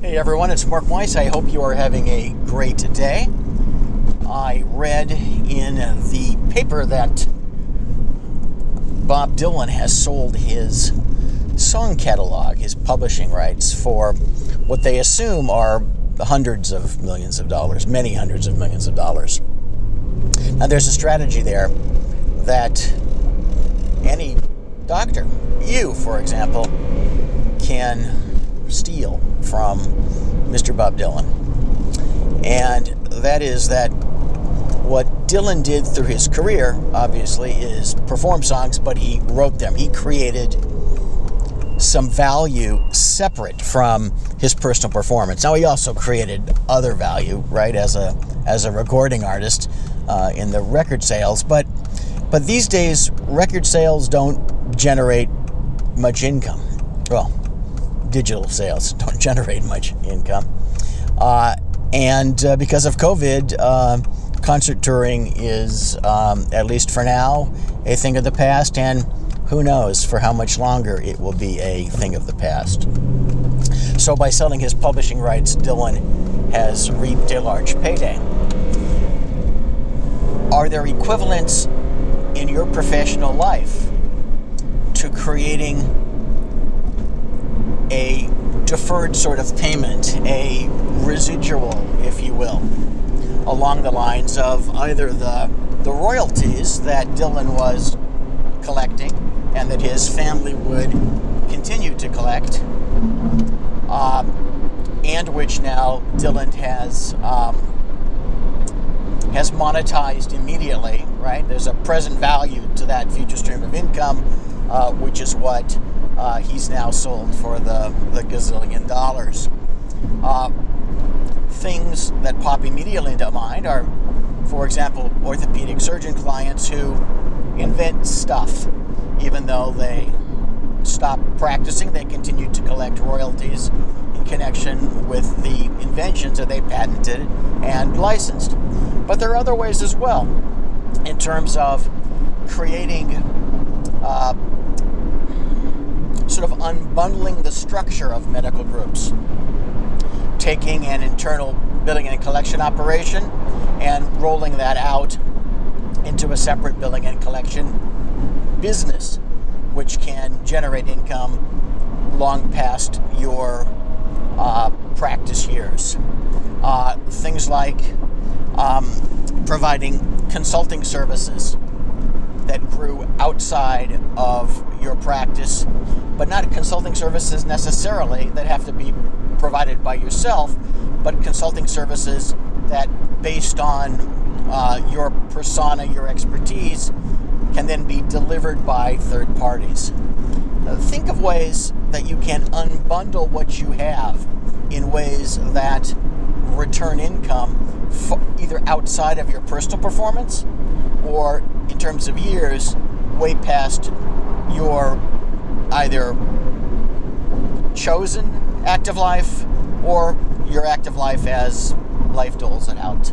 Hey everyone, it's Mark Weiss. I hope you are having a great day. I read in the paper that Bob Dylan has sold his song catalog, his publishing rights, for what they assume are hundreds of millions of dollars, many hundreds of millions of dollars. Now there's a strategy there that any doctor, you for example, can steal from Mr. Bob Dylan. And that is that what Dylan did through his career, obviously, is perform songs, but he wrote them. He created some value separate from his personal performance. Now, he also created other value, right, as a recording artist in the record sales. But these days, record sales don't generate much income. Well, digital sales don't generate much income. And because of COVID, concert touring is, at least for now, a thing of the past, and who knows for how much longer it will be a thing of the past. So by selling his publishing rights, Dylan has reaped a large payday. Are there equivalents in your professional life to creating a deferred sort of payment, a residual, if you will, along the lines of either the royalties that Dylan was collecting and that his family would continue to collect, and which now Dylan has monetized immediately, right? There's a present value to that future stream of income, which is what he's now sold for the gazillion dollars. Things that pop immediately into mind are, for example, orthopedic surgeon clients who invent stuff. Even though they stop practicing, they continue to collect royalties in connection with the inventions that they patented and licensed. But there are other ways as well, in terms of creating sort of unbundling the structure of medical groups, taking an internal billing and collection operation and rolling that out into a separate billing and collection business, which can generate income long past your practice years. Things like providing consulting services that grew outside of your practice, but not consulting services necessarily that have to be provided by yourself, but consulting services that, based on your persona, your expertise, can then be delivered by third parties. Think of ways that you can unbundle what you have in ways that return income either outside of your personal performance or, in terms of years, way past your either chosen active life or your active life as life doles it out.